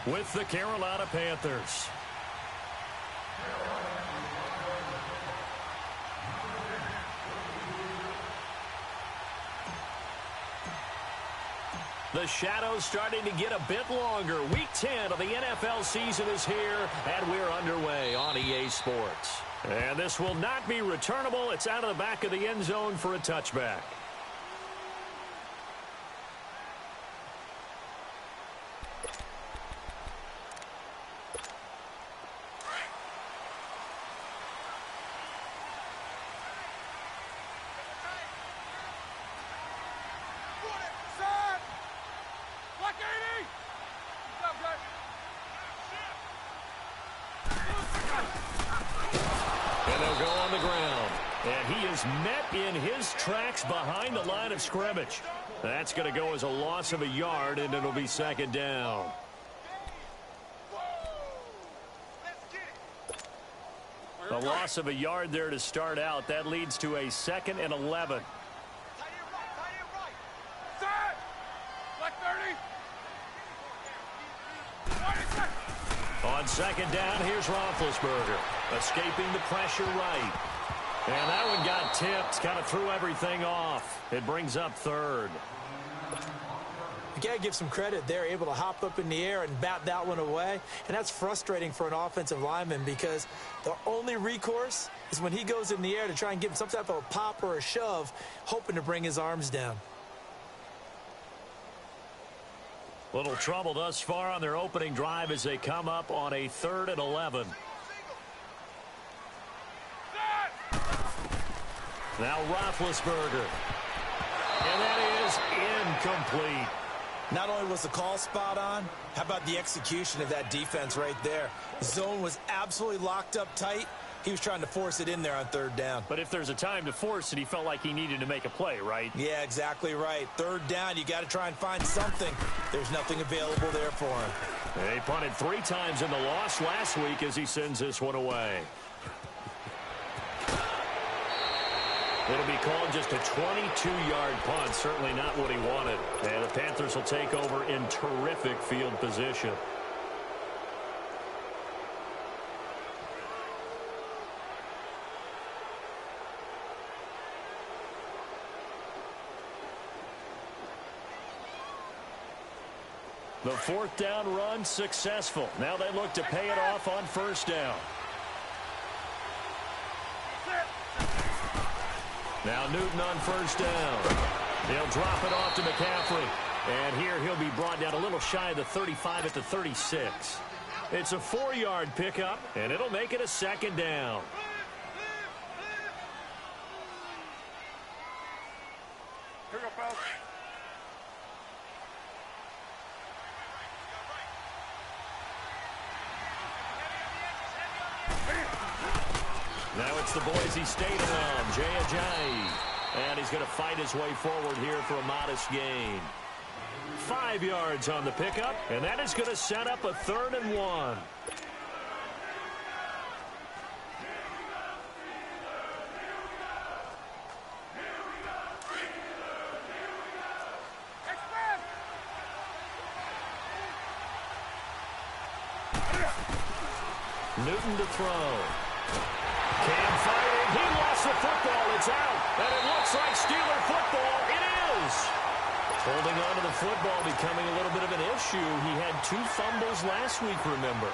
with the Carolina Panthers. The shadow's starting to get a bit longer. Week 10 of the NFL season is here, and we're underway on EA Sports. And this will not be returnable. It's out of the back of the end zone for a touchback. Met in his tracks behind the line of scrimmage. That's going to go as a loss of a yard, and it'll be second down. A loss of a yard there to start out. That leads to a 2nd and 11. On second down, here's Roethlisberger, escaping the pressure right. And that one got tipped, kind of threw everything off. It brings up 3rd. You got to give some credit. They're able to hop up in the air and bat that one away. And that's frustrating for an offensive lineman because the only recourse is when he goes in the air to try and get some type of a pop or a shove, hoping to bring his arms down. Little trouble thus far on their opening drive as they come up on a 3rd and 11. Now Roethlisberger. And that is incomplete. Not only was the call spot on, how about the execution of that defense right there? The zone was absolutely locked up tight. He was trying to force it in there on 3rd down. But if there's a time to force it, he felt like he needed to make a play, right? Yeah, exactly right. 3rd down, you got to try and find something. There's nothing available there for him. They punted 3 times in the loss last week as he sends this one away. It'll be called just a 22-yard punt. Certainly not what he wanted. And the Panthers will take over in terrific field position. The 4th down run successful. Now they look to pay it off on 1st down. Now Newton on 1st down. He'll drop it off to McCaffrey. And here he'll be brought down a little shy of the 35 at the 36. It's a 4-yard pickup, and it'll make it a 2nd down. Here we go, fellas. Now it's the Boise State alum, Jay Ajayi. And he's going to fight his way forward here for a modest gain. 5 yards on the pickup, and that is going to set up a 3rd and 1. Newton to throw. Cam fighting. He lost the football. It's out. And it looks like Steeler football. It is. Holding on to the football becoming a little bit of an issue. He had 2 fumbles last week, remember.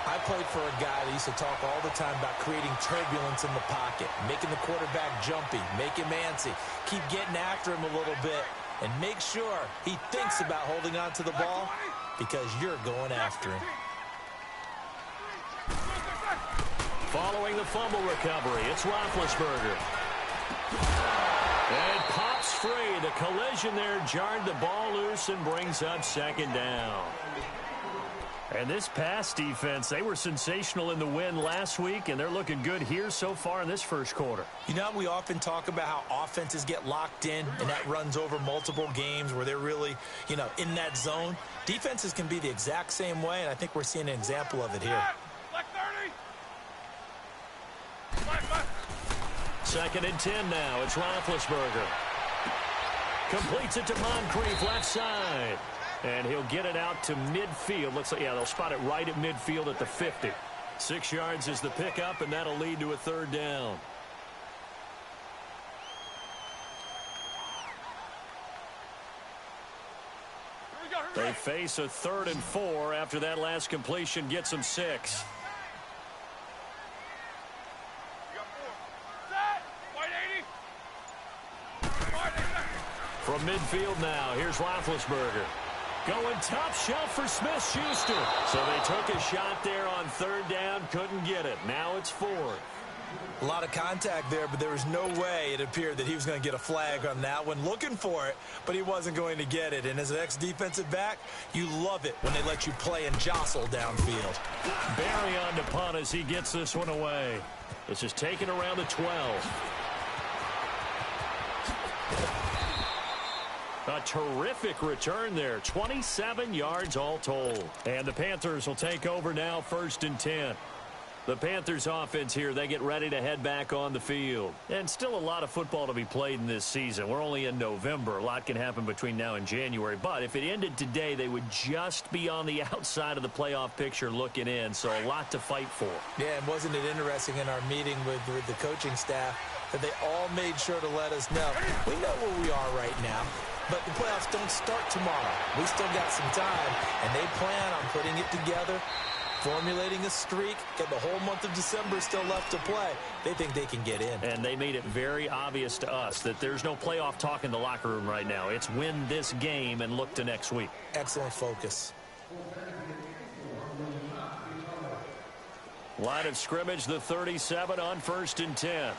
I played for a guy that used to talk all the time about creating turbulence in the pocket, making the quarterback jumpy, make him antsy, keep getting after him a little bit, and make sure he thinks about holding on to the ball because you're going after him. Following the fumble recovery, it's Roethlisberger. And it pops free. The collision there jarred the ball loose and brings up 2nd down. And this pass defense, they were sensational in the win last week, and they're looking good here so far in this 1st quarter. You know, we often talk about how offenses get locked in, and that runs over multiple games where they're really, in that zone. Defenses can be the exact same way, and I think we're seeing an example of it here. 2nd and 10 now. It's Roethlisberger. Completes it to Moncrief, left side. And he'll get it out to midfield. Looks like, yeah, they'll spot it right at midfield at the 50. 6 yards is the pickup, and that'll lead to a third down. They face a 3rd and 4 after that last completion gets them 6. From midfield now, here's Roethlisberger. Going top shelf for Smith-Schuster. So they took a shot there on 3rd down, couldn't get it. Now it's 4th. A lot of contact there, but there was no way it appeared that he was going to get a flag on that one. Looking for it, but he wasn't going to get it. And as an ex-defensive back, you love it when they let you play and jostle downfield. Barry on to punt as he gets this one away. This is taken around the 12. A terrific return there. 27 yards all told. And the Panthers will take over now, 1st and 10. The Panthers offense here, they get ready to head back on the field. And still a lot of football to be played in this season. We're only in November. A lot can happen between now and January. But if it ended today, they would just be on the outside of the playoff picture looking in. So a lot to fight for. Yeah, and wasn't it interesting in our meeting with the coaching staff that they all made sure to let us know, we know where we are right now, but the playoffs don't start tomorrow. We still got some time, and they plan on putting it together, formulating a streak, get the whole month of December still left to play. They think they can get in. And they made it very obvious to us that there's no playoff talk in the locker room right now. It's win this game and look to next week. Excellent focus. Line of scrimmage, the 37 on 1st and 10.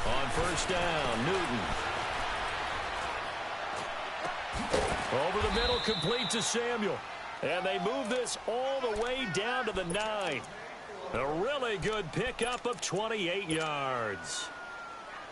On 1st down, Newton. Over the middle, complete to Samuel. And they move this all the way down to the 9. A really good pickup of 28 yards.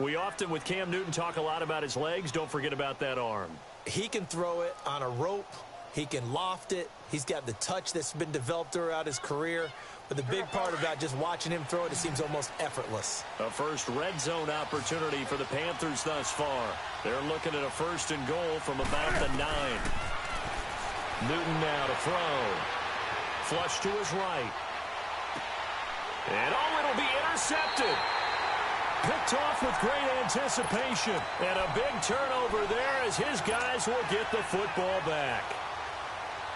We often, with Cam Newton, talk a lot about his legs. Don't forget about that arm. He can throw it on a rope. He can loft it. He's got the touch that's been developed throughout his career. But the big part about just watching him throw it, it seems almost effortless. A first red zone opportunity for the Panthers thus far. They're looking at a 1st and goal from about the 9. Newton now to throw. Flush to his right. And it'll be intercepted. Picked off with great anticipation. And a big turnover there as his guys will get the football back.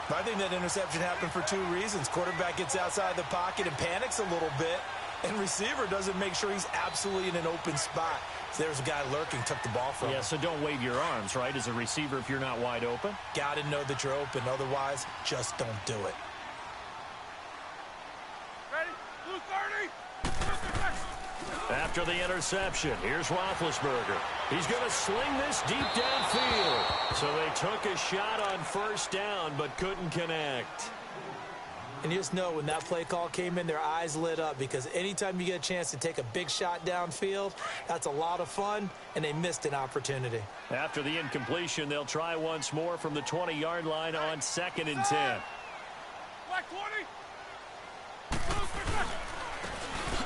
I think that interception happened for 2 reasons. Quarterback gets outside the pocket and panics a little bit, and receiver doesn't make sure he's absolutely in an open spot. So there's a guy lurking, took the ball from him. Yeah, so don't wave your arms, right, as a receiver if you're not wide open? Got to know that you're open. Otherwise, just don't do it. Ready? Blue 30. After the interception, here's Roethlisberger. He's going to sling this deep downfield. So they took a shot on 1st down, but couldn't connect. And you just know when that play call came in, their eyes lit up, because anytime you get a chance to take a big shot downfield, that's a lot of fun, and they missed an opportunity. After the incompletion, they'll try once more from the 20-yard line on 2nd and 10. Black 20.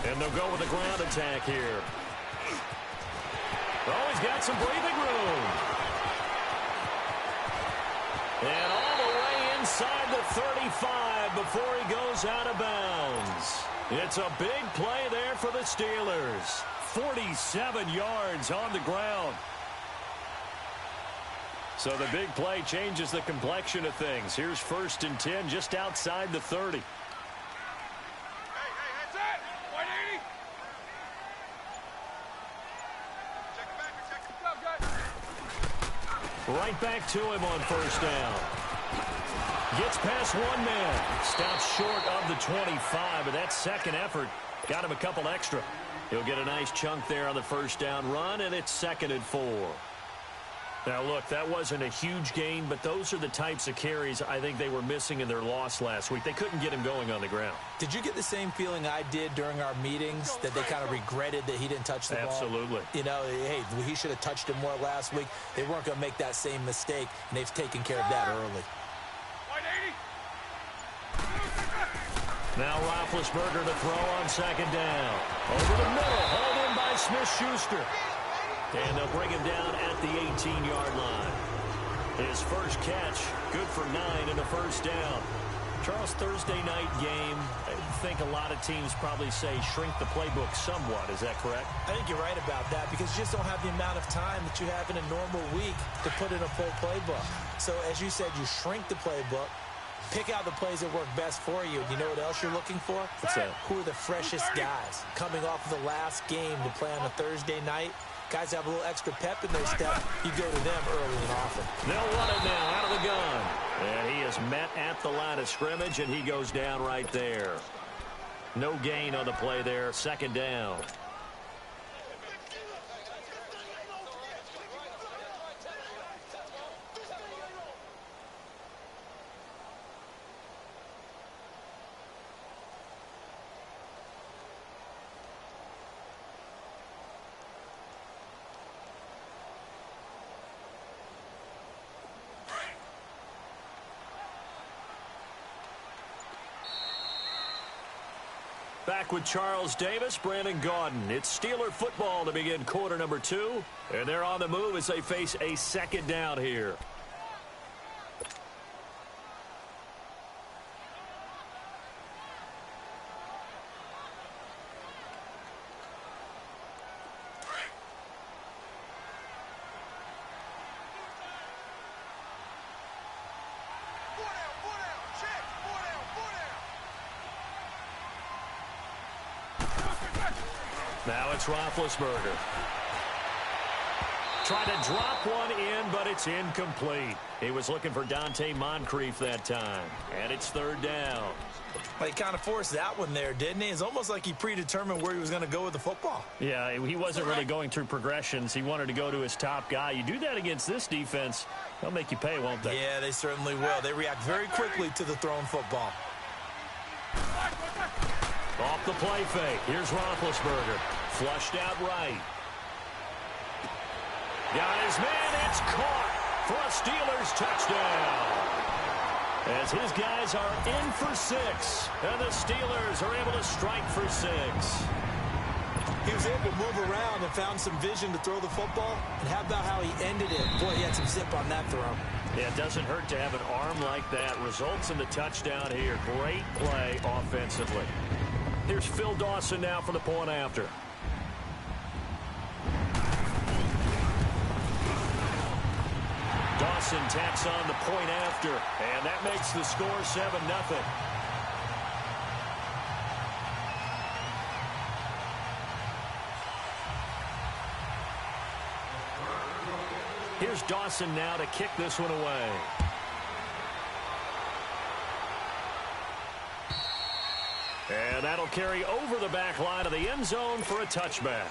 And they'll go with a ground attack here. Oh, he's got some breathing room. And all the way inside the 35 before he goes out of bounds. It's a big play there for the Steelers. 47 yards on the ground. So the big play changes the complexion of things. Here's 1st and 10 just outside the 30. Right back to him on 1st down. Gets past 1 man. Stops short of the 25, but that second effort got him a couple extra. He'll get a nice chunk there on the 1st down run, and it's 2nd and 4. Now, look, that wasn't a huge gain, but those are the types of carries I think they were missing in their loss last week. They couldn't get him going on the ground. Did you get the same feeling I did during our meetings, that they kind of regretted that he didn't touch the ball? Absolutely. You know, hey, he should have touched him more last week. They weren't going to make that same mistake, and they've taken care of that early. Now Roethlisberger to throw on 2nd down. Over the middle, hauled in by Smith-Schuster. And they'll bring him down at the 18-yard line. His first catch, good for 9 and a first down. Charles, Thursday night game, I think a lot of teams probably say shrink the playbook somewhat. Is that correct? I think you're right about that because you just don't have the amount of time that you have in a normal week to put in a full playbook. So as you said, you shrink the playbook, pick out the plays that work best for you. You know what else you're looking for? What's that? Who are the freshest guys coming off of the last game to play on a Thursday night? Guys have a little extra pep in their step. You go to them early and often. They'll run it now out of the gun. And he is met at the line of scrimmage, and he goes down right there. No gain on the play there. Second down. Back with Charles Davis, Brandon Gaudin. It's Steeler football to begin quarter number 2. And they're on the move as they face a second down here. Now it's Roethlisberger. Trying to drop one in, but it's incomplete. He was looking for Dante Moncrief that time. And it's third down. Well, he kind of forced that one there, didn't he? It's almost like he predetermined where he was going to go with the football. Yeah, he wasn't really going through progressions. He wanted to go to his top guy. You do that against this defense, they'll make you pay, won't they? Yeah, they certainly will. They react very quickly to the thrown football. Off the play fake. Here's Roethlisberger. Flushed out right. Got his man. It's caught for a Steelers touchdown. As his guys are in for 6. And the Steelers are able to strike for 6. He was able to move around and found some vision to throw the football. And how about how he ended it? Boy, he had some zip on that throw. Yeah, it doesn't hurt to have an arm like that. Results in the touchdown here. Great play offensively. Here's Phil Dawson now for the point after. Dawson tacks on the point after, and that makes the score 7-0. Here's Dawson now to kick this one away. And that'll carry over the back line of the end zone for a touchback.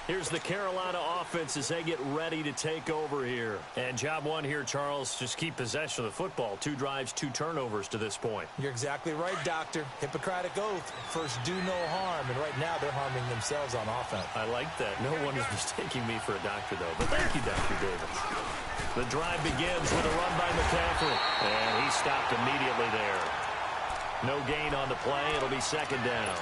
Here's the Carolina offense as they get ready to take over here. And job one here, Charles, just keep possession of the football. 2 drives, 2 turnovers to this point. You're exactly right, Doctor. Hippocratic oath. First, do no harm. And right now, they're harming themselves on offense. I like that. No one is mistaking me for a doctor, though. But thank you, Dr. Davis. The drive begins with a run by McCaffrey. And he stopped immediately there. No gain on the play. It'll be second down.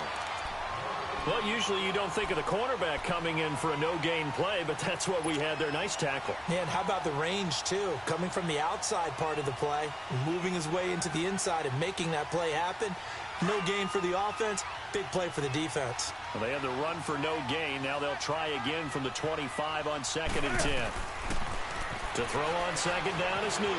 Well, usually you don't think of the cornerback coming in for a no-gain play, but that's what we had there. Nice tackle. Yeah, and how about the range, too? Coming from the outside part of the play, moving his way into the inside and making that play happen. No gain for the offense, big play for the defense. Well, they had the run for no gain. Now they'll try again from the 25 on 2nd and 10. To throw on second down is Newton.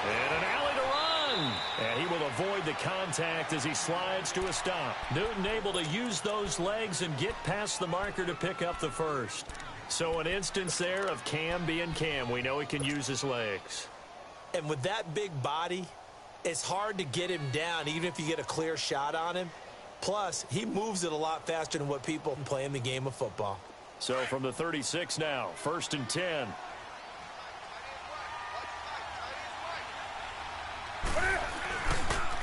And an alley to run. And he will avoid the contact as he slides to a stop. Newton able to use those legs and get past the marker to pick up the first. So an instance there of Cam being Cam. We know he can use his legs. And with that big body, it's hard to get him down even if you get a clear shot on him. Plus, he moves it a lot faster than what people play in the game of football. So from the 36 now, 1st and 10.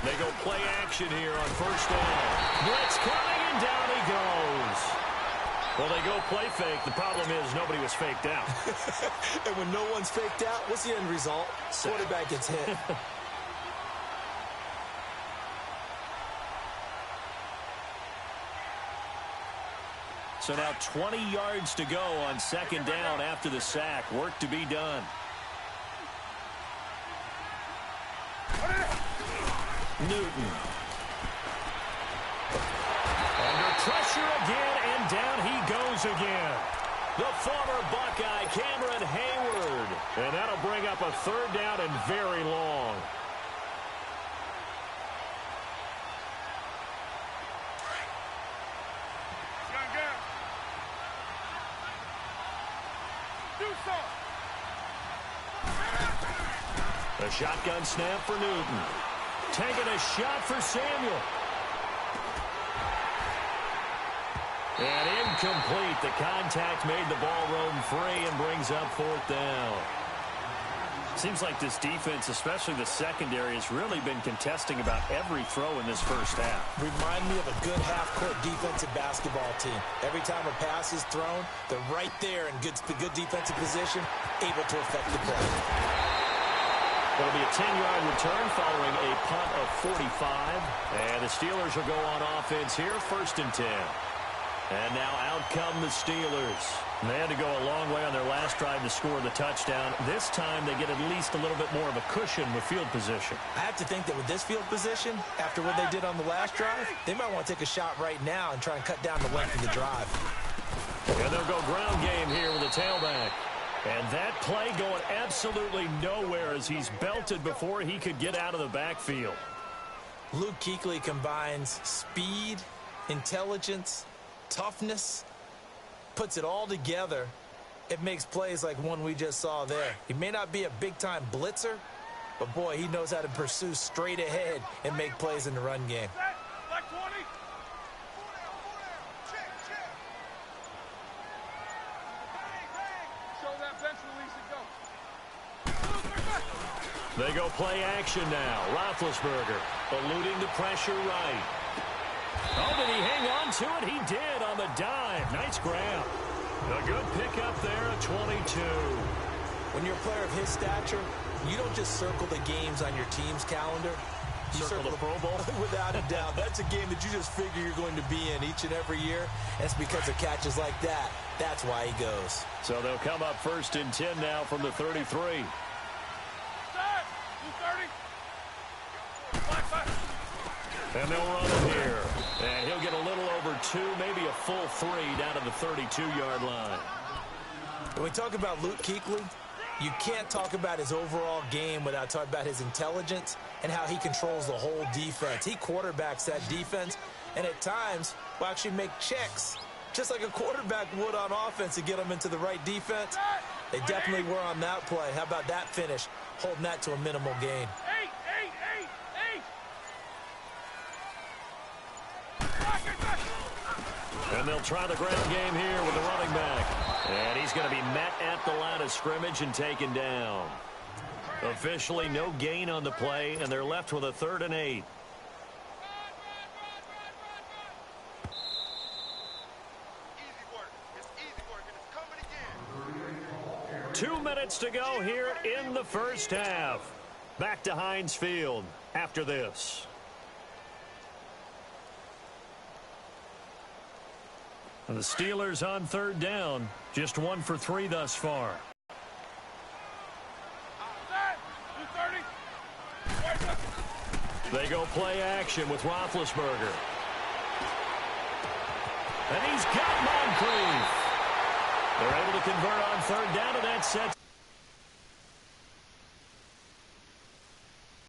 They go play action here on 1st down. Blitz coming, and down he goes. Well, they go play fake. The problem is nobody was faked out. And when no one's faked out, what's the end result? Quarterback gets hit. So now 20 yards to go on second down after the sack. Work to be done. Newton. Under pressure again, and down he goes again. The former Buckeye, Cameron Hayward. And that'll bring up a third down and very long. A shotgun snap for Newton. Taking a shot for Samuel. And incomplete. The contact made the ball roam free and brings up fourth down. Seems like this defense, especially the secondary, has really been contesting about every throw in this first half. Remind me of a good half-court defensive basketball team. Every time a pass is thrown, they're right there in good defensive position, able to affect the play. It'll be a 10-yard return following a punt of 45. And the Steelers will go on offense here, 1st and 10. And now out come the Steelers. They had to go a long way on their last drive to score the touchdown. This time they get at least a little bit more of a cushion with field position. I have to think that with this field position, after what they did on the last drive, they might want to take a shot right now and try and cut down the length of the drive. And they'll go ground game here with a tailback. And that play going absolutely nowhere as he's belted before he could get out of the backfield. Luke Kuechly combines speed, intelligence, toughness, puts it all together. It makes plays like one we just saw there. He may not be a big-time blitzer, but, boy, he knows how to pursue straight ahead and make plays in the run game. Black 20. Show that bench release and go. They go play action now. Roethlisberger eluding the pressure right. Oh, did he hang on to it? He did on the dive. Nice grab. A good pickup there at 22. When you're a player of his stature, you don't just circle the games on your team's calendar. You Circle the Pro Bowl? Without a doubt. That's a game that you just figure you're going to be in each and every year. And it's because of catches like that. That's why he goes. So they'll come up 1st and 10 now from the 33. And they'll run it here. And he'll get a little over 2, maybe a full 3 down to the 32-yard line. When we talk about Luke Kuechly, you can't talk about his overall game without talking about his intelligence and how he controls the whole defense. He quarterbacks that defense, and at times will actually make checks, just like a quarterback would on offense to get them into the right defense. They definitely were on that play. How about that finish, holding that to a minimal gain. And they'll try the ground game here with the running back. And he's going to be met at the line of scrimmage and taken down. Officially no gain on the play, and they're left with a 3rd and 8. Easy work. It's easy work, and it's coming again. 2 minutes to go here in the first half. Back to Heinz Field after this. And the Steelers on 3rd down, just 1 for 3 thus far. They go play action with Roethlisberger. And he's got Moncrief. They're able to convert on 3rd down, and that sets